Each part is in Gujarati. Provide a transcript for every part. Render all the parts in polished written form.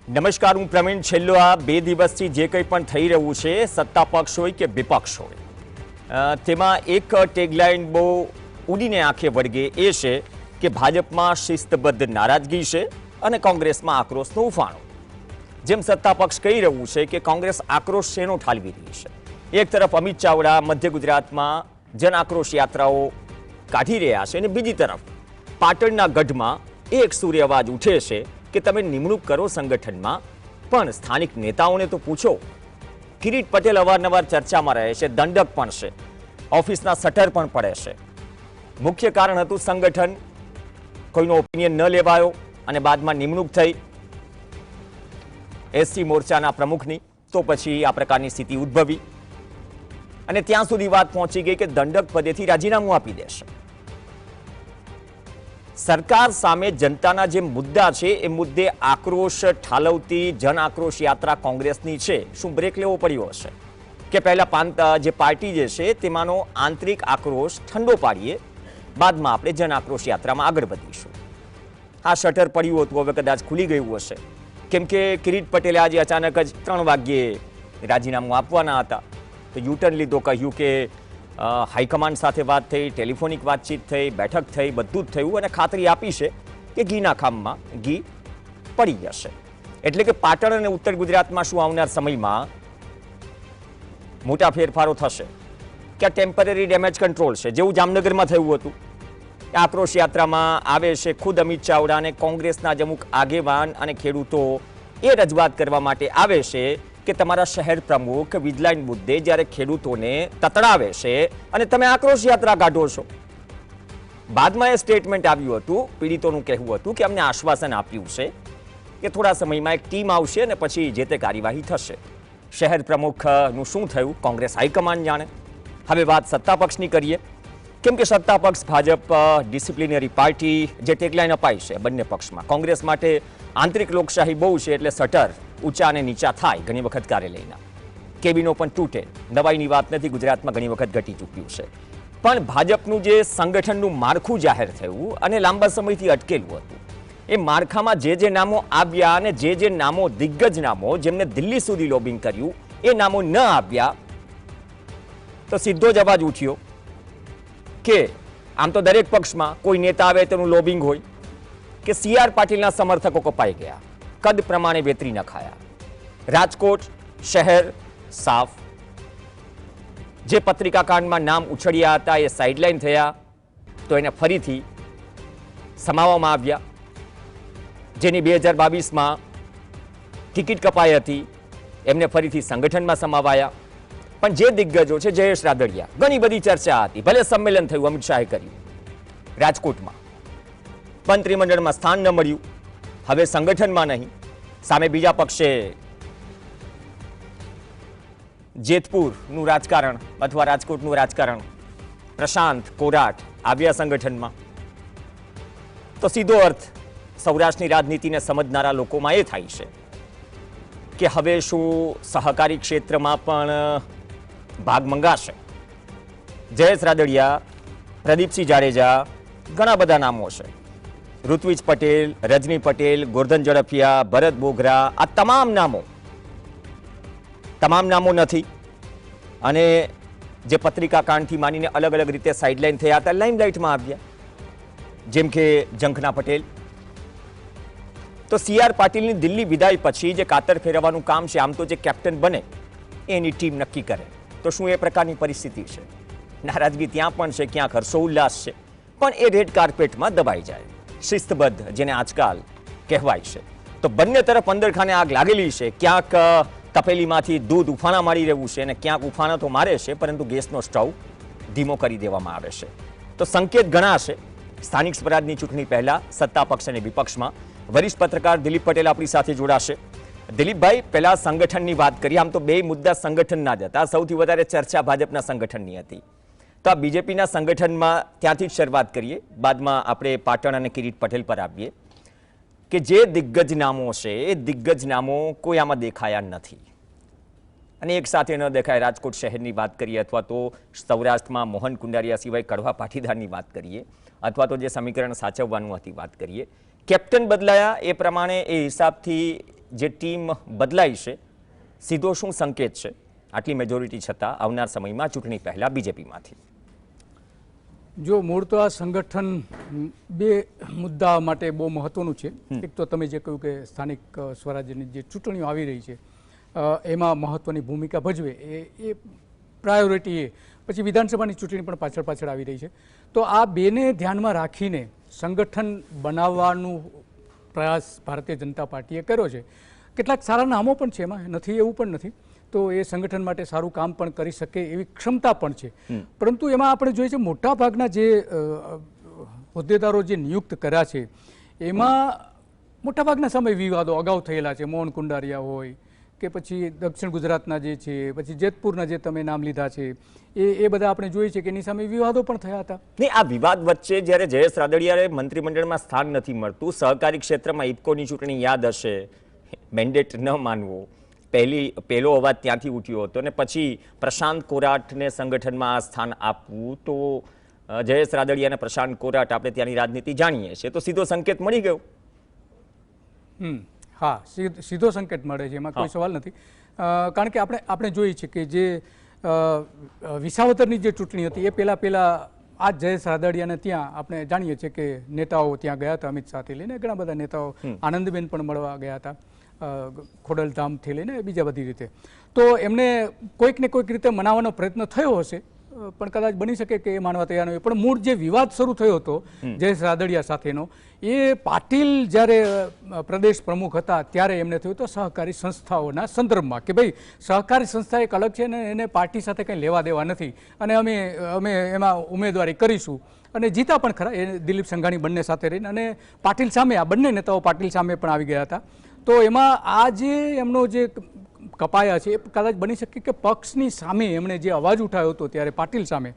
નમસ્કાર, હું પ્રવીણ. છેલ્લો આ 2 દિવસથી જે કંઈ પણ થઈ રહ્યું છે, સત્તા પક્ષ હોય કે વિપક્ષ હોય, તેમાં એક ટેગલાઇન બહુ ઉડીને આંખે વળગે એ છે કે ભાજપમાં શિસ્તબદ્ધ નારાજગી છે અને કોંગ્રેસમાં આક્રોશનો ઉફાણો. જેમ સત્તા પક્ષ કહી રહ્યું છે કે કોંગ્રેસ આક્રોશ શેનો ઠાલવી રહી છે. એક તરફ અમિત ચાવડા મધ્ય ગુજરાતમાં જન આક્રોશ યાત્રાઓ કાઢી રહ્યા છે અને બીજી તરફ પાટણના ગઢમાં એક સૂર્ય અવાજ ઉઠે છે કે તમે નિમણૂક કરો સંગઠનમાં, પણ સ્થાનિક નેતાઓને તો પૂછો. કિરીટ પટેલ અવારનવાર ચર્ચામાં રહે છે, દંડક પણ છે, ઓફિસના શટર પણ પડે છે. મુખ્ય કારણ હતું સંગઠન, કોઈનો ઓપિનિયન ન લેવાયો અને બાદમાં નિમણૂક થઈ એસટી મોરચાના પ્રમુખની. તો પછી આ પ્રકારની સ્થિતિ ઉદ્ભવી અને ત્યાં સુધી વાત પહોંચી ગઈ કે દંડક પદેથી રાજીનામું આપી દેશે. સરકાર સામે જનતાના જે મુદ્દા છે એ મુદ્દે આક્રોશ ઠાલવતી જન આક્રોશ યાત્રા કોંગ્રેસની છે. શું બ્રેક લેવો પડ્યો હશે કે પહેલા જે પાર્ટી જે છે તેમાંનો આંતરિક આક્રોશ ઠંડો પાડીએ, બાદમાં આપણે જન આક્રોશ યાત્રામાં આગળ વધીશું. આ શટર પડ્યું હતું, હવે કદાચ ખુલી ગયું હશે, કેમ કે કિરીટ પટેલે આજે અચાનક જ 3 વાગ્યે રાજીનામું આપવાના હતા. તો યુટર્ન લીધો, કહ્યું કે હાઈકમાન્ડ સાથે વાત થઈ, ટેલિફોનિક વાતચીત થઈ, બેઠક થઈ, બધું જ થયું અને ખાતરી આપી છે કે ઘીના ખામમાં ઘી પડી જશે. એટલે કે પાટણ અને ઉત્તર ગુજરાતમાં શું આવનાર સમયમાં મોટા ફેરફારો થશે કે આ ટેમ્પરરી ડેમેજ કંટ્રોલ છે, જેવું જામનગરમાં થયું હતું. આક્રોશ યાત્રામાં આવે છે ખુદ અમિત ચાવડા અને કોંગ્રેસના જ અમુક આગેવાન અને ખેડૂતો એ રજૂઆત કરવા માટે આવે છે કે તમારા શહેર પ્રમુખ વીજલાઇન મુદ્દે જ્યારે ખેડૂતોને તતડાવે છે અને તમે આક્રોશ યાત્રા કાઢો છો. બાદમાં એ સ્ટેટમેન્ટ આવ્યું હતું, પીડિતોનું કહેવું હતું કે અમને આશ્વાસન આપ્યું છે કે થોડા સમયમાં એક ટીમ આવશે અને પછી જે તે કાર્યવાહી થશે. શહેર પ્રમુખનું શું થયું કોંગ્રેસ હાઈકમાન્ડ જાણે. હવે વાત સત્તા પક્ષની કરીએ, કેમ કે સત્તા પક્ષ ભાજપ ડિસિપ્લિનરી પાર્ટી જે ટેગલાઇન અપાઈ છે બંને પક્ષમાં. કોંગ્રેસ માટે આંતરિક લોકશાહી બહુ છે એટલે શટર ઊંચા અને નીચા થાય ઘણી વખત કાર્યાલયના. કેબિનો પણ તૂટે, નવાઈની વાત નથી, ગુજરાતમાં ઘણી વખત ઘટી ચૂક્યું છે. પણ ભાજપનું જે સંગઠનનું માળખું જાહેર થયું અને લાંબા સમયથી અટકેલું હતું, એ માળખામાં જે નામો આવ્યા અને જે નામો દિગ્ગજ નામો જેમને દિલ્હી સુધી લોબિંગ કર્યું એ નામો ન આવ્યા, તો સીધો જ અવાજ ઉઠ્યો કે આમ તો દરેક પક્ષમાં કોઈ નેતા આવે તેનું લોબિંગ હોય કે CR પાટીલના સમર્થકો કપાઈ ગયા, કદ પ્રમાણે વેતરી નખાયા. રાજકોટ શહેર સાફ, જે પત્રિકા કાંડમાં નામ ઉછળ્યા હતા એ સાઇડલાઇન થયા, તો એને ફરીથી સમાવવામાં આવ્યા. જેની 2022માં ટિકિટ કપાઈ હતી એમને ફરીથી સંગઠનમાં સમાવાયા. પણ જે દિગ્ગજો છે, જયેશ રાદડિયા, ઘણી બધી ચર્ચા હતી, ભલે સંમેલન થયું, અમિત શાહે કર્યું રાજકોટમાં, મંત્રીમંડળમાં સ્થાન ન મળ્યું, હવે સંગઠનમાં નહીં. સામે બીજા પક્ષે જેતપુરનું રાજકારણ અથવા રાજકોટનું રાજકારણ, પ્રશાંત કોરાટ આવ્યા સંગઠનમાં. તો સીધો અર્થ સૌરાષ્ટ્રની રાજનીતિને સમજનારા લોકોમાં એ થાય છે કે હવે શું સહકારી ક્ષેત્રમાં પણ ભાગ મંગાશે. જયેશ રાદડિયા, પ્રદીપસિંહ જાડેજા, ઘણા બધા નામો છે, ઋત્વિજ પટેલ, રજની પટેલ, ગોરધન ઝડફિયા, ભરત બોગરા, આ તમામ નામો નથી. અને જે પત્રિકા કાંડથી માનીને અલગ અલગ રીતે સાઇડલાઇન થયા હતા, લાઇમલાઇટમાં આવ્યા, જેમ કે ઝંખના પટેલ. તો CR પાટીલની દિલ્હી વિદાય પછી જે કાતર ફેરવવાનું કામ છે, આમ તો જે કેપ્ટન બને એની ટીમ નક્કી કરે. તો શું એ પ્રકારની પરિસ્થિતિ છે? નારાજગી ત્યાં પણ છે, ક્યાંક હર્ષોલ્લાસ છે, પણ એ રેડ કાર્પેટમાં દબાઈ જાય, શિસ્તબદ્ધ જેને આજકાલ કહેવાય છે. તો બંને તરફ અંદરખાને આગ લાગેલી છે. ક્યાંક તપેલીમાંથી દૂધ ઉફાણા મારી રહ્યું છે અને ક્યાંક ઉફાણા તો મારે છે, પરંતુ ગેસનો સ્ટવ ધીમો કરી દેવામાં આવે છે. તો સંકેત ઘણા છે. સ્થાનિક સ્વરાજની ચૂંટણી પહેલા સત્તા પક્ષ અને વિપક્ષમાં વરિષ્ઠ પત્રકાર દિલીપ પટેલ આપણી સાથે જોડાશે. દિલીપભાઈ, પહેલા સંગઠનની વાત કરીએ. આમ તો બે મુદ્દા સંગઠનના જ હતા, સૌથી વધારે ચર્ચા ભાજપના સંગઠનની હતી. તો આ બીજેપીના સંગઠનમાં ત્યાંથી જ શરૂઆત કરીએ, બાદમાં આપણે પાટણ અને કિરીટ પટેલ પર આવીએ કે જે દિગ્ગજ નામો છે એ દિગ્ગજ નામો કોઈ આમાં દેખાયા નથી અને એક સાથે ન દેખાય. રાજકોટ શહેરની વાત કરીએ અથવા તો સૌરાષ્ટ્રમાં મોહન કુંડારિયા સિવાય કડવા પાટીદારની વાત કરીએ અથવા તો જે સમીકરણ સાચવવાનું હતી વાત કરીએ, કેપ્ટન બદલાયા એ પ્રમાણે એ હિસાબથી જે ટીમ બદલાઈ છે સીધો શું સંકેત છે આટલી મેજોરિટી છતાં આવનાર સમયમાં ચૂંટણી પહેલા બીજેપીમાંથી? જો મૂળ તો આ સંગઠન બે મુદ્દા માટે બહુ મહત્વનું છે. એક તો તમે જે કહ્યું કે સ્થાનિક સ્વરાજ્યની જે ચૂંટણીઓ આવી રહી છે એમાં મહત્વની ભૂમિકા ભજવે એ પ્રાયોરિટી એ. પછી વિધાનસભાની ચૂંટણી પણ પાછળ આવી રહી છે. તો આ બેને ધ્યાનમાં રાખીને સંગઠન બનાવવાનું પ્રયાસ ભારતીય જનતા પાર્ટીએ કર્યો છે. કેટલાક સારા નામો પણ છે, એમાં નથી એવું પણ નથી. તો એ સંગઠન માટે સારું કામ પણ કરી શકે એવી ક્ષમતા પણ છે. પરંતુ એમાં આપણે જોઈએ છે મોટાભાગના જે હોદ્દેદારો જે નિયુક્ત કર્યા છે એમાં મોટાભાગના સમય વિવાદો અગાઉ થયેલા છે. મોહન કુંડારિયા હોય કે પછી દક્ષિણ ગુજરાતના જે છે, પછી જેતપુરના જે તમે નામ લીધા છે, એ બધા આપણે જોઈએ છે કે એની સામે વિવાદો પણ થયા હતા. નહીં, આ વિવાદ વચ્ચે જ્યારે જયેશ રાદડિયાને મંત્રીમંડળમાં સ્થાન નથી મળતું, સહકારી ક્ષેત્રમાં ઇફકોની ચૂંટણી યાદ હશે, મેન્ડેટ ન માનવો પહેલો અવાજ ત્યાંથી ઉઠ્યો હતો અને પછી પ્રશાંત કોરાટને સંગઠનમાં આ સ્થાન આપવું, તો જયેશ રાદડિયા અને પ્રશાંત કોરાટ આપણે ત્યાંની રાજનીતિ જાણીએ છીએ, તો સીધો સંકેત મળી ગયો. હા, સીધો સંકેત મળે છે, એમાં કોઈ સવાલ નથી. કારણ કે આપણે જોઈએ છીએ કે જે વિસાવદરની જે ચૂંટણી હતી એ પહેલાં આ જયેશ રાદડિયાને ત્યાં આપણે જાણીએ છીએ કે નેતાઓ ત્યાં ગયા હતા, અમિત શાહથી લઈને ઘણા બધા નેતાઓ, આનંદબેન પણ મળવા ગયા હતા, ખોડલધામથી લઈને બીજા બધી રીતે. તો એમને કોઈક ને કોઈક રીતે મનાવવાનો પ્રયત્ન થયો હશે, પણ કદાચ બની શકે કે એ માનવા તૈયાર નહીં. પણ મૂળ જે વિવાદ શરૂ થયો હતો જયેશ રાદડિયા સાથેનો, એ પાટીલ જ્યારે પ્રદેશ પ્રમુખ હતા ત્યારે એમને થયું હતો સહકારી સંસ્થાઓના સંદર્ભમાં કે ભાઈ સહકારી સંસ્થા એક અલગ છે ને એને પાર્ટી સાથે કંઈ લેવા દેવા નથી અને અમે એમાં ઉમેદવારી કરીશું. અને જીતા પણ ખરા, એ દિલીપ સંઘાણી બંને સાથે રહીને, અને પાટીલ સામે, આ બંને નેતાઓ પાટીલ સામે પણ આવી ગયા હતા. તો એમાં આ જે એમનો જે કપાયા છે એ કદાચ બની શકે કે પક્ષની સામે એમણે જે અવાજ ઉઠાવ્યો હતો ત્યારે પાટીલ સામે,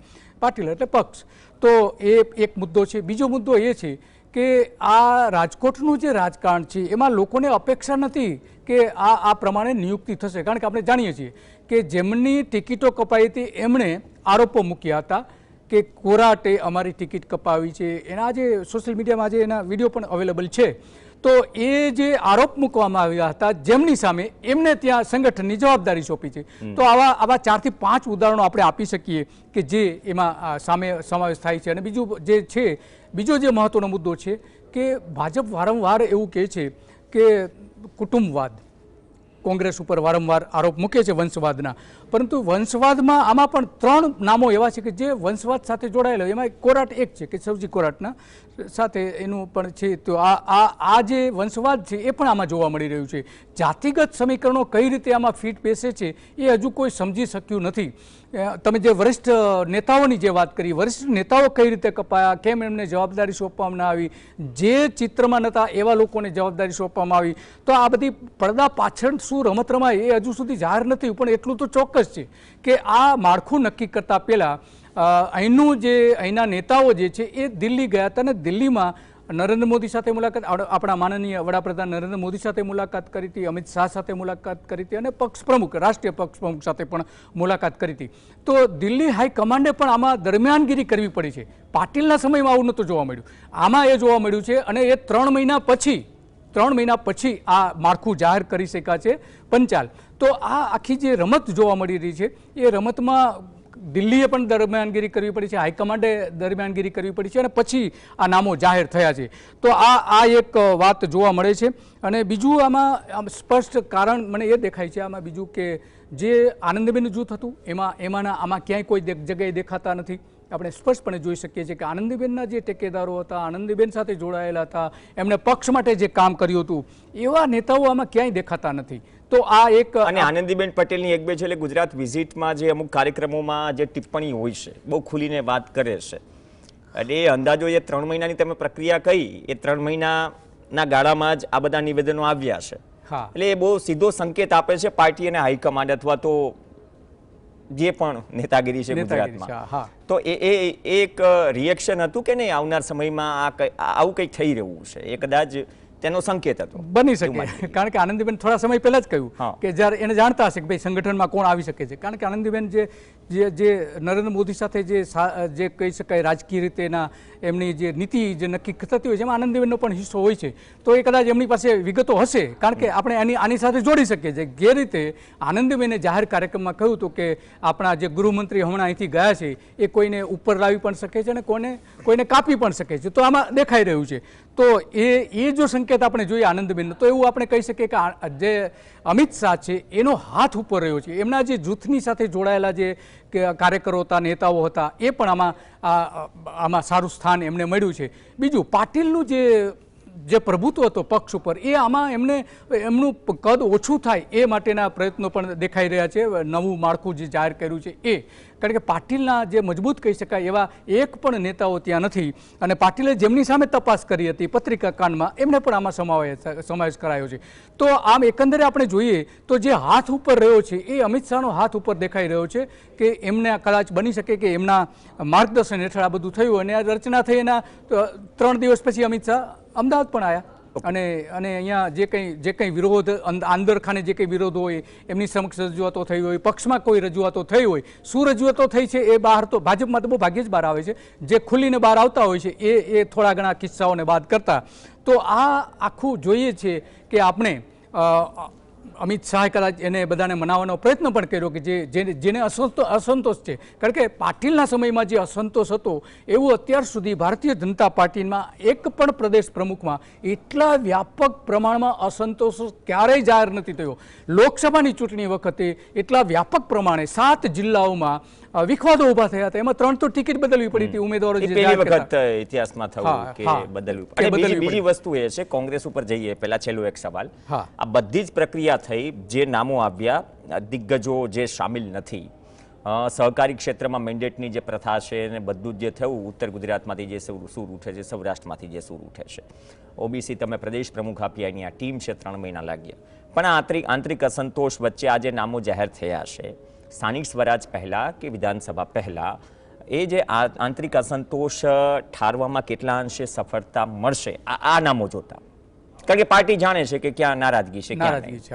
પાટીલ એટલે પક્ષ, તો એ એક મુદ્દો છે. બીજો મુદ્દો એ છે કે આ રાજકોટનું જે રાજકારણ છે એમાં લોકોને અપેક્ષા નથી કે આ પ્રમાણે નિયુક્તિ થશે. કારણ કે આપણે જાણીએ છીએ કે જેમની ટિકિટો કપાઈ હતી એમણે આરોપો મૂક્યા હતા કે કોરાટે અમારી ટિકિટ કપાવી છે. એના જે સોશિયલ મીડિયામાં આજે એના વિડીયો પણ અવેલેબલ છે. તો એ જે આરોપ મૂકવામાં આવ્યા હતા જેમની સામે, એમને ત્યાં સંગઠનની જવાબદારી સોંપી છે. તો આવા 4 થી 5 ઉદાહરણો આપણે આપી શકીએ કે જે એમાં સામે સમાવેશ થાય છે. અને બીજું જે છે, બીજો જે મહત્વનો મુદ્દો છે કે ભાજપ વારંવાર એવું કહે છે કે કુટુંબવાદ, કોંગ્રેસ ઉપર વારંવાર આરોપ મૂકે છે વંશવાદના, પરંતુ વંશવાદમાં આમાં પણ 3 નામો એવા છે કે જે વંશવાદ સાથે જોડાયેલા. એમાં કોરાટ એક છે કે સવજી કોરાટના સાથે એનું પણ છે. તો આ જે વંશવાદ છે એ પણ આમાં જોવા મળી રહ્યું છે. જાતિગત સમીકરણો કઈ રીતે આમાં ફિટ બેસે છે એ હજુ કોઈ સમજી શક્યું નથી. તમે જે વરિષ્ઠ નેતાઓની જે વાત કરી, વરિષ્ઠ નેતાઓ કઈ રીતે કપાયા, કેમ એમને જવાબદારી સોંપવામાં ના આવી, જે ચિત્રમાં નહોતા એવા લોકોને જવાબદારી સોંપવામાં આવી. તો આ બધી પડદા પાછળ શું રમત રમાય એ હજુ સુધી જાહેર નથી. પણ એટલું તો ચોક્કસ છે કે આ માળખું નક્કી કરતા પહેલાં અહીંના નેતાઓ જે છે એ દિલ્હી ગયા હતા અને દિલ્હીમાં નરેન્દ્ર મોદી સાથે મુલાકાત, આપણા માનનીય વડાપ્રધાન નરેન્દ્ર મોદી સાથે મુલાકાત કરી હતી, અમિત શાહ સાથે મુલાકાત કરી હતી અને પક્ષ પ્રમુખ, રાષ્ટ્રીય પક્ષ પ્રમુખ સાથે પણ મુલાકાત કરી હતી. તો દિલ્હી હાઈકમાન્ડે પણ આમાં દરમિયાનગીરી કરવી પડી છે. પાટીલના સમયમાં આવું નહોતું જોવા મળ્યું, આમાં એ જોવા મળ્યું છે. અને એ 3 મહિના પછી આ માળખું જાહેર કરી શક્યા છે પંચાલ. તો આ આખી જે રમત જોવા મળી રહી છે એ રમતમાં દિલ્હીએ પણ દરમિયાનગીરી કરવી પડી છે, હાઈકમાન્ડે દરમિયાનગીરી કરવી પડી છે અને પછી આ નામો જાહેર થયા છે. તો આ એક વાત જોવા મળે છે. અને બીજું આમાં સ્પષ્ટ કારણ મને એ દેખાય છે આમાં બીજું કે જે આનંદબેનનું જૂથ હતું આમાં ક્યાંય કોઈ જગ્યાએ દેખાતા નથી. આપણે સ્પષ્ટપણે જોઈ શકીએ છીએ કે આનંદીબેનના જે ટેકેદારો હતા, આનંદીબેન સાથે જોડાયેલા હતા, એમણે પક્ષ માટે જે કામ કર્યું હતું, એવા નેતાઓ આમાં ક્યાંય દેખાતા નથી. તો આ એક, અને આનંદીબેન પટેલની એક બે છેલ્લે ગુજરાત વિઝિટમાં જે અમુક કાર્યક્રમોમાં જે ટિપ્પણી હોય છે, બહુ ખુલીને વાત કરે છે, અને એ અંદાજો એ 3 મહિનાની તમે પ્રક્રિયા કહી, એ 3 મહિનાના ગાળામાં જ આ બધા નિવેદનો આવ્યા છે. એટલે એ બહુ સીધો સંકેત આપે છે પાર્ટી અને હાઈકમાન્ડ અથવા તો જે પણ નેતાગીરી છે ગુજરાતમાં. તો એ એક રિએક્શન હતું કે નહીં આવનાર સમયમાં આવું કંઈક થઈ રહ્યું છે, એ કદાચ તેનો સંકેત હતો? બની શકે, કારણ કે આનંદીબેન થોડા સમય પહેલા જ કહ્યું કે જ્યારે એને જાણતા હશે કે ભાઈ સંગઠનમાં કોણ આવી શકે છે. કારણ કે આનંદીબેન જે જે નરેન્દ્ર મોદી સાથે જે કહી શકાય રાજકીય રીતે એમની જે નીતિ જે નક્કી થતી હોય છે એમાં આનંદીબેનનો પણ હિસ્સો હોય છે. તો એ કદાચ એમની પાસે વિગતો હશે, કારણ કે આપણે આની સાથે જોડી શકીએ છીએ. જે રીતે આનંદીબેને જાહેર કાર્યક્રમમાં કહ્યું હતું કે આપણા જે ગૃહમંત્રી હમણાં અહીંથી ગયા છે એ કોઈને ઉપર લાવી પણ શકે છે અને કોઈને કાપી પણ શકે છે. તો આમાં દેખાઈ રહ્યું છે. તો એ જો સંકેત આપણે જોઈએ આનંદબેનનો, તો એવું આપણે કહી શકીએ કે જે અમિત શાહ છે એનો હાથ ઉપર રહ્યો છે. એમના જે જૂથની સાથે જોડાયેલા જે કાર્યકરો હતા, નેતાઓ હતા, એ પણ આમાં સારું સ્થાન એમને મળ્યું છે. બીજું, પાટીલનું જે પ્રભુત્વ હતો પક્ષ ઉપર, એ આમાં એમનું કદ ઓછું થાય એ માટેના પ્રયત્નો પણ દેખાઈ રહ્યા છે. નવું માળખું જે જાહેર કર્યું છે એ, કારણ કે પાટીલના જે મજબૂત કહી શકાય એવા એક પણ નેતાઓ ત્યાં નથી. અને પાટીલે જેમની સામે તપાસ કરી હતી પત્રિકા કાંડમાં, એમને પણ આમાં સમાવેશ કરાયો છે. તો આમ એકંદરે આપણે જોઈએ તો જે હાથ ઉપર રહ્યો છે એ અમિત શાહનો હાથ ઉપર દેખાઈ રહ્યો છે કે એમને કદાચ બની શકે કે એમના માર્ગદર્શન હેઠળ આ બધું થયું. અને આ રચના થઈ એના 3 દિવસ પછી અમિત શાહ અમદાવાદ પણ આવ્યા અને અહીંયા જે કંઈ વિરોધ આંદરખાને જે કંઈ વિરોધ હોય, એમની સમક્ષ રજૂઆતો થઈ હોય, પક્ષમાં કોઈ રજૂઆતો થઈ હોય, શું રજૂઆતો થઈ છે એ બહાર તો ભાજપમાં તો બહુ ભાગ્યે જ બહાર આવે છે. જે ખુલ્લીને બહાર આવતા હોય છે એ થોડા ઘણા કિસ્સાઓને બાદ કરતા. તો આ આખું જોઈએ છે કે આપણે અમિત શાહે કદાચ એને બધાને મનાવવાનો પ્રયત્ન પણ કર્યો કે જેને અસંતોષ છે. કારણ કે પાટીલના સમયમાં જે અસંતોષ હતો એવું અત્યાર સુધી ભારતીય જનતા પાર્ટીમાં એક પણ પ્રદેશ પ્રમુખમાં એટલા વ્યાપક પ્રમાણમાં અસંતોષ ક્યારેય જાહેર નથી થયો. લોકસભાની ચૂંટણી વખતે એટલા વ્યાપક પ્રમાણે 7 જિલ્લાઓમાં વિખવાદો ઉભા થયા હતા. એમાં 3 તો ટિકિટ બદલવી પડી હતી ઉમેદવારો. પહેલી વખત ઇતિહાસમાં થયું કે બદલવી. બીજી વસ્તુ એ છે, કોંગ્રેસ ઉપર જઈએ પહેલા છેલ્લો એક સવાલ. આ બધી જ પ્રક્રિયા થઈ, જે નામો આવ્યા, દિગ્ગજો જે શામિલ નથી, સહકારી ક્ષેત્રમાં મેન્ડેટની જે પ્રથા છે અને બધું જ જે થયું, ઉત્તર ગુજરાતમાંથી જે સૂર ઉઠે છે, સૌરાષ્ટ્રમાંથી જે સૂર ઉઠે છે, ઓબીસી તમે પ્રદેશ પ્રમુખ આપ્યા, એની આ ટીમ છે, 3 મહિના લાગ્યા. પણ આ આંતરિક અસંતોષ વચ્ચે આ જે નામો જાહેર થયા છે, સ્થાનિક સ્વરાજ પહેલાં કે વિધાનસભા પહેલાં, એ જે આંતરિક અસંતોષ ઠારવામાં કેટલા અંશે સફળતા મળશે આ નામો જોતા? કારણ કે પાર્ટી જાણે છે કે ક્યાં નારાજગી છે, નારાજગી છે.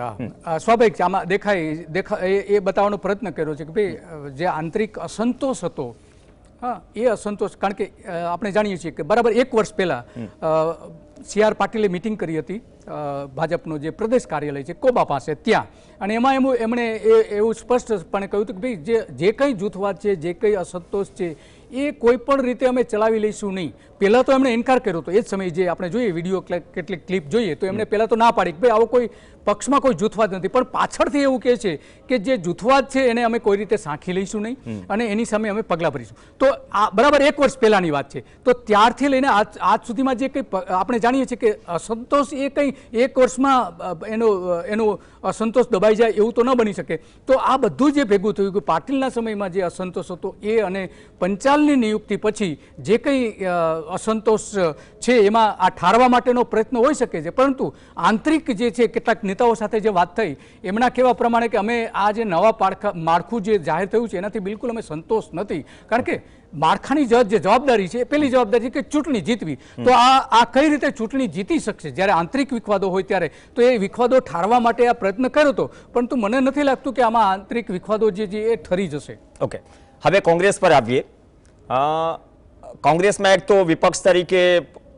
સ્વાભાવિક છે. આમાં એ બતાવવાનો પ્રયત્ન કર્યો છે કે ભાઈ જે આંતરિક અસંતોષ હતો, એ અસંતોષ, કારણ કે આપણે જાણીએ છીએ કે બરાબર 1 વર્ષ પહેલા CR પાટીલે મિટિંગ કરી હતી ભાજપનો જે પ્રદેશ કાર્યાલય છે કોબા પાસે, ત્યાં. અને એમાં એમણે એવું સ્પષ્ટપણે કહ્યું હતું કે ભાઈ જે કંઈ જૂથવાદ છે, જે કંઈ અસંતોષ છે, એ કોઈ પણ રીતે અમે ચલાવી લઈશું નહીં. પહેલાં તો એમણે ઇનકાર કર્યો હતો. એ જ સમયે જે આપણે જોઈએ વિડીયો કેટલીક ક્લિપ જોઈએ તો એમણે પહેલાં તો ના પાડી કે ભાઈ આવો કોઈ પક્ષમાં કોઈ જૂથવાદ નથી. પણ પાછળથી એવું કહે છે કે જે જૂથવાદ છે એને અમે કોઈ રીતે સાંખી લઈશું નહીં અને એની સામે અમે પગલાં ભરીશું. તો આ બરાબર 1 વર્ષ પહેલાંની વાત છે. તો ત્યારથી લઈને આજ સુધીમાં જે કંઈ આપણે જાણીએ છીએ કે અસંતોષ એ કંઈ 1 વર્ષમાં એનો અસંતોષ દબાઈ જાય એવું તો ન બની શકે. તો આ બધું જે ભેગું થયું કે પાટીલના સમયમાં જે અસંતોષ હતો એ અને પંચાલની નિયુક્તિ પછી જે કંઈ અસંતોષ છે એમાં આ ઠારવા માટેનો પ્રયત્ન હોઈ શકે છે. પરંતુ આંતરિક જે છે, કેટલાક નેતાઓ સાથે જે વાત થઈ એમના કહેવા પ્રમાણે કે અમે આ જે નવા માળખું જે જાહેર થયું છે એનાથી બિલકુલ અમે સંતોષ નથી. કારણ કે માળખાની જે જવાબદારી છે, પહેલી જવાબદારી છે કે ચૂંટણી જીતવી. તો આ કઈ રીતે ચૂંટણી જીતી શકશે જ્યારે આંતરિક વિખવાદો હોય ત્યારે? તો એ વિખવાદો ઠારવા માટે આ પ્રયત્ન કર્યો હતો, પરંતુ મને નથી લાગતું કે આમાં આંતરિક વિખવાદો જે છે એ ઠરી જશે. ઓકે, હવે કોંગ્રેસ પર આવીએ. કોંગ્રેસમાં એક તો વિપક્ષ તરીકે,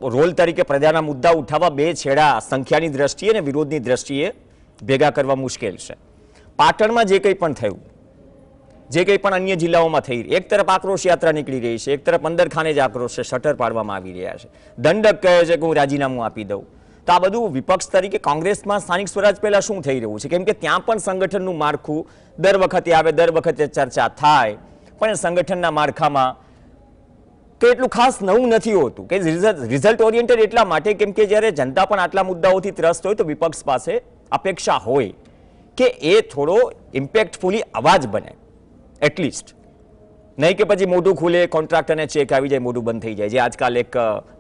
રોલ તરીકે પ્રજાના મુદ્દા ઉઠાવવા 2 છેડા સંખ્યાની દ્રષ્ટિએ અને વિરોધની દ્રષ્ટિએ ભેગા કરવા મુશ્કેલ છે. પાટણમાં જે કંઈ પણ થયું, જે કંઈ પણ અન્ય જિલ્લાઓમાં થઈ, એક તરફ આક્રોશ યાત્રા નીકળી રહી છે, એક તરફ અંદરખાને જ આક્રોશ છે, શટર પાડવામાં આવી રહ્યા છે, દંડક કહે છે કે હું રાજીનામું આપી દઉં. તો આ બધું વિપક્ષ તરીકે કોંગ્રેસમાં સ્થાનિક સ્વરાજ પહેલા શું થઈ રહ્યું છે? કેમ કે ત્યાં પણ સંગઠનનું માળખું દર વખતે આવે, દર વખતે ચર્ચા થાય, પણ સંગઠનના માળખામાં તો એટલું ખાસ નવું નથી હોતું કે રિઝલ્ટ ઓરિએન્ટેડ. એટલા માટે કેમ કે જ્યારે જનતા પણ આટલા મુદ્દાઓથી ત્રસ્ત હોય તો વિપક્ષ પાસે અપેક્ષા હોય કે એ થોડો ઇમ્પેક્ટફુલી અવાજ બને, એટલીસ્ટ. નહીં કે પછી મોઢું ખુલે, કોન્ટ્રાક્ટ અને ચેક આવી જાય, મોઢું બંધ થઈ જાય, જે આજકાલ એક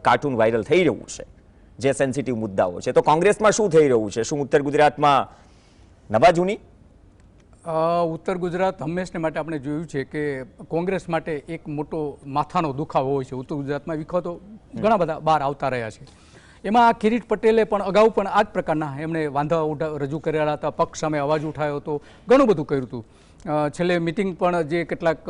કાર્ટૂન વાયરલ થઈ રહ્યું છે, જે સેન્સિટિવ મુદ્દાઓ છે. તો કોંગ્રેસમાં શું થઈ રહ્યું છે? શું ઉત્તર ગુજરાતમાં નવા જૂની? ઉત્તર ગુજરાત હંમેશને માટે આપણે જોયું છે કે કોંગ્રેસ માટે એક મોટો માથાનો દુખાવો હોય છે. ઉત્તર ગુજરાતમાં વિખવાદો ઘણા બધા બહાર આવતા રહ્યા છે. એમાં કિરીટ પટેલે પણ અગાઉ પણ આ જ પ્રકારના એમણે વાંધા રજૂ કરેલા હતા, પક્ષ સામે અવાજ ઉઠાવ્યો હતો, ઘણું બધું કર્યું હતું. છેલ્લે મિટિંગ પણ જે કેટલાક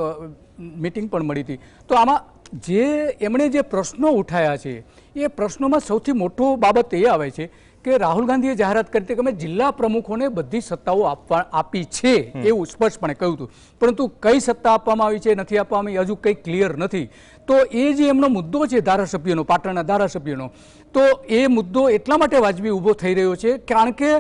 મિટિંગ પણ મળી હતી. તો આમાં જે એમણે જે પ્રશ્નો ઉઠાયા છે એ પ્રશ્નોમાં સૌથી મોટો બાબત એ આવે છે કે રાહુલ ગાંધીએ જાહેરાત કરી હતી કે અમે જિલ્લા પ્રમુખોને બધી સત્તાઓ આપી છે એવું સ્પષ્ટપણે કહ્યું હતું, પરંતુ કઈ સત્તા આપવામાં આવી છે નથી આપવામાં આવી હજુ કંઈ ક્લિયર નથી. તો એ જે એમનો મુદ્દો છે ધારાસભ્યનો, પાટણના ધારાસભ્યનો, તો એ મુદ્દો એટલા માટે વાજબી ઊભો થઈ રહ્યો છે કારણ કે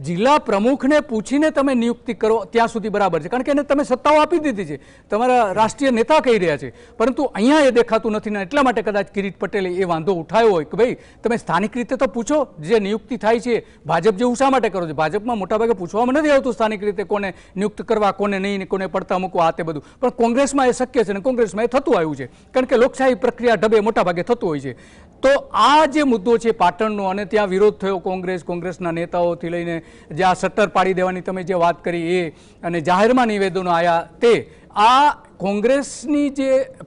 જિલ્લા પ્રમુખને પૂછીને તમે નિયુક્તિ કરો ત્યાં સુધી બરાબર છે, કારણ કે એને તમે સત્તાઓ આપી દીધી છે, તમારા રાષ્ટ્રીય નેતા કહી રહ્યા છે, પરંતુ અહીંયા એ દેખાતું નથી ને એટલા માટે કદાચ કિરીટ પટેલે એ વાંધો ઉઠાવ્યો હોય કે ભાઈ તમે સ્થાનિક રીતે તો પૂછો, જે નિયુક્તિ થાય છે ભાજપ જેવું શા માટે કરો છો? ભાજપમાં મોટાભાગે પૂછવામાં નથી આવતું સ્થાનિક રીતે કોને નિયુક્ત કરવા, કોને નહીં, કોને પડતા મૂકવા, આ તે બધું, પણ કોંગ્રેસમાં એ શક્ય છે અને કોંગ્રેસમાં એ થતું આવ્યું છે કારણ કે લોકશાહી પ્રક્રિયા ઢબે મોટાભાગે થતું હોય છે. તો આ જે મુદ્દો છે પાટણનો, અને ત્યાં વિરોધ થયો કોંગ્રેસના નેતાઓથી લઈને જે આ શટર પાડી દેવાની તમે જે વાત કરી એ, અને જાહેરમાં નિવેદનો આવ્યા તે, આ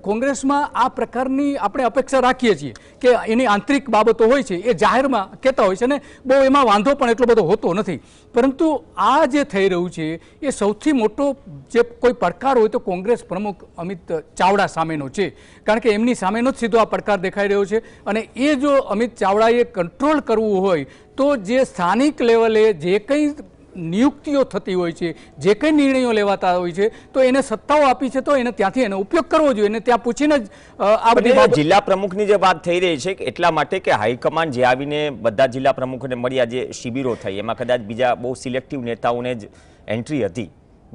કોંગ્રેસમાં આ પ્રકારની આપણે અપેક્ષા રાખીએ છીએ કે એની આંતરિક બાબતો હોય છે એ જાહેરમાં કહેતા હોય છે અને બહુ એમાં વાંધો પણ એટલો બધો હોતો નથી. પરંતુ આ જે થઈ રહ્યું છે એ સૌથી મોટો જે કોઈ પડકાર હોય તો કોંગ્રેસ પ્રમુખ અમિત ચાવડા સામેનો છે, કારણ કે એમની સામેનો જ સીધો આ પડકાર દેખાઈ રહ્યો છે. અને એ જો અમિત ચાવડાએ કંટ્રોલ કરવું હોય તો જે સ્થાનિક લેવલે જે કંઈ નિયુક્તિઓ થતી હોય છે, જે કંઈ નિર્ણયો લેવાતા હોય છે, તો એને સત્તાઓ આપી છે તો એને ત્યાંથી એનો ઉપયોગ કરવો જોઈએ, એને ત્યાં પૂછીને જ આ બધી જિલ્લા પ્રમુખની જે વાત થઈ રહી છે એટલા માટે કે હાઈકમાન્ડ જે આવીને બધા જિલ્લા પ્રમુખોને મળ્યા, જે શિબિરો થઈ એમાં કદાચ બીજા બહુ સિલેક્ટિવ નેતાઓને જ એન્ટ્રી હતી.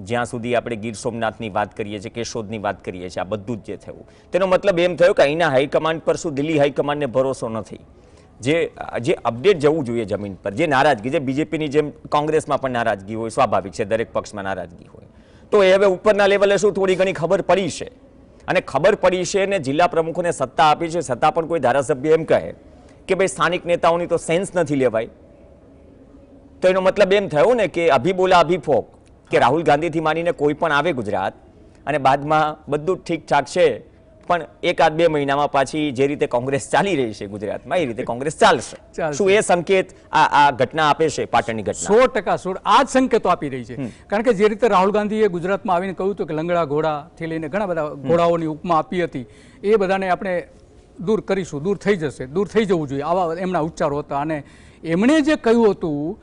જ્યાં સુધી આપણે ગીર સોમનાથની વાત કરીએ છીએ, કેશોદની વાત કરીએ છીએ, આ બધું જ જે થયું તેનો મતલબ એમ થયો કે અહીંના હાઈકમાન્ડ પર શું દિલ્હી હાઈકમાન્ડને ભરોસો નથી? જે અપડેટ જવું જોઈએ જમીન પર, જે નારાજગી, જે બીજેપીની જેમ કોંગ્રેસમાં પણ નારાજગી હોય, સ્વાભાવિક છે, દરેક પક્ષમાં નારાજગી હોય, તો એ હવે ઉપરના લેવલે શું થોડી ઘણી ખબર પડી છે, અને ખબર પડી છે ને જિલ્લા પ્રમુખોને સત્તા આપી છે, છતાં પણ કોઈ ધારાસભ્ય એમ કહે કે ભાઈ સ્થાનિક નેતાઓની તો સેન્સ નથી લેવાય, તો એનો મતલબ એમ થયો ને કે અભી બોલા અભી ફોક, કે રાહુલ ગાંધીથી માનીને કોઈ પણ આવે ગુજરાત અને બાદમાં બધું ઠીકઠાક છે, પણ એકાદ બે મહિનામાં પાછી જે રીતે કોંગ્રેસ ચાલી રહી છે ગુજરાતમાં એ રીતે કોંગ્રેસ ચાલશે. શું એ સંકેત આ ઘટના આપે છે? પાટણની ઘટના 100% આ જ સંકેતો આપી રહી છે, કારણ કે જે રીતે રાહુલ ગાંધીએ ગુજરાતમાં આવીને કહ્યું હતું કે લંગડા ઘોડાથી લઈને ઘણા બધા ઘોડાઓની ઉપમા આપી હતી, એ બધાને આપણે દૂર કરીશું, દૂર થઈ જશે, દૂર થઈ જવું જોઈએ, આવા એમના ઉચ્ચારો હતા. અને એમણે જે કહ્યું હતું,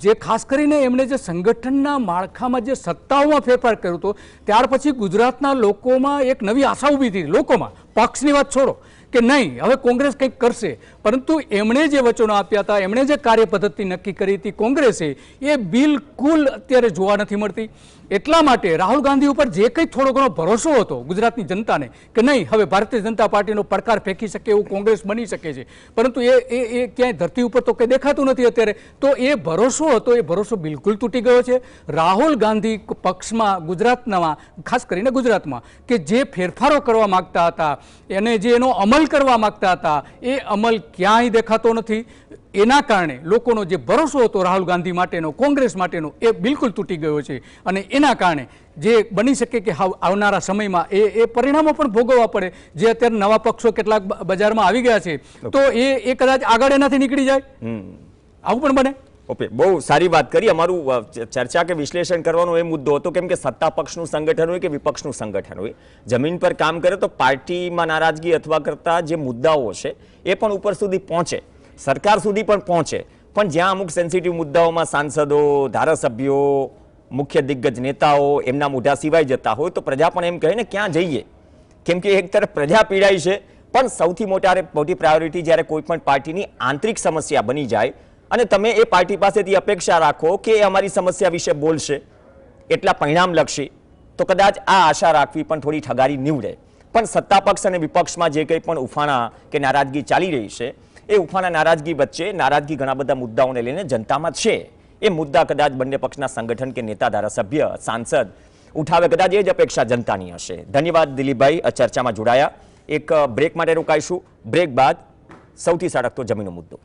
જે ખાસ કરીને એમણે જે સંગઠનના માળખામાં જે સત્તાઓમાં ફેરફાર કર્યો હતો, ત્યાર પછી ગુજરાતના લોકોમાં એક નવી આશા ઊભી થઈ, લોકોમાં, પક્ષની વાત છોડો કે નહીં હવે કોંગ્રેસ કંઈક કરશે, પરંતુ એમણે જે વચનો આપ્યા હતા, એમણે જે કાર્ય પદ્ધતિ નક્કી કરી હતી કોંગ્રેસે, એ બિલકુલ અત્યારે જોવા નથી મળતી. એટલા માટે રાહુલ ગાંધી ઉપર જે કંઈ થોડો ઘણો ભરોસો હતો ગુજરાતની જનતાને કે નહીં હવે ભારતીય જનતા પાર્ટીનો પડકાર ફેંકી શકે એવું કોંગ્રેસ બની શકે છે, પરંતુ એ ક્યાંય ધરતી ઉપર તો કંઈ દેખાતું નથી અત્યારે. તો એ ભરોસો હતો, એ ભરોસો બિલકુલ તૂટી ગયો છે. રાહુલ ગાંધી પક્ષમાં ગુજરાતમાં, ખાસ કરીને ગુજરાતમાં, કે જે ફેરફારો કરવા માગતા હતા, એને જે એનો અમલ કરવા માગતા હતા, એ અમલ ક્યાંય દેખાતો નથી. એના કારણે લોકોનો જે ભરોસો હતો રાહુલ ગાંધી માટેનો, કોંગ્રેસ માટેનો, એ બિલકુલ તૂટી ગયો છે. અને એના કારણે જે બની શકે કે આવનારા સમયમાં એ પરિણામો પણ ભોગવવા પડે. જે અત્યારે નવા પક્ષો કેટલાક બજારમાં આવી ગયા છે, તો એ કદાચ આગળ એનાથી નીકળી જાય, આવું પણ બને. ઓકે, બહુ સારી વાત કરી. અમારું ચર્ચા કે વિશ્લેષણ કરવાનો એ મુદ્દો હતો કેમ કે સત્તા પક્ષનું સંગઠન હોય કે વિપક્ષનું સંગઠન હોય, જમીન પર કામ કરે તો પાર્ટીમાં નારાજગી અથવા કરતા જે મુદ્દાઓ છે એ પણ ઉપર સુધી પહોંચે, સરકાર સુધી પણ પહોંચે, પણ જ્યાં અમુક સેન્સિટિવ મુદ્દાઓમાં સાંસદો, ધારાસભ્યો, મુખ્ય દિગ્ગજ નેતાઓ એમના મોઢા સિવાય જતા હોય તો પ્રજા પણ એમ કહે ને ક્યાં જઈએ, કેમ કે એક તરફ પ્રજા પીડાય છે, પણ સૌથી મોટી પ્રાયોરિટી જ્યારે કોઈ પણ પાર્ટીની આંતરિક સમસ્યા બની જાય અને તમે એ પાર્ટી પાસેથી અપેક્ષા રાખો કે એ અમારી સમસ્યા વિશે બોલશે એટલા પરિણામલક્ષી, તો કદાચ આ આશા રાખવી પણ થોડી ઠગારી નીવડે. પણ સત્તા પક્ષ અને વિપક્ષમાં જે કંઈ પણ ઉફાણા કે નારાજગી ચાલી રહી છે, એ ઉફાણા નારાજગી વચ્ચે નારાજગી ઘણા બધા મુદ્દાઓને લઈને જનતામાં છે. એ મુદ્દા કદાચ બંને પક્ષના સંગઠન કે નેતા, ધારાસભ્ય, સાંસદ ઉઠાવે, કદાચ એ જ અપેક્ષા જનતાની હશે. ધન્યવાદ દિલીપભાઈ, ચર્ચામાં જોડાયા. એક બ્રેક માટે રોકાઈશું. બ્રેક બાદ સૌથી સળગતો જમીનનો મુદ્દો.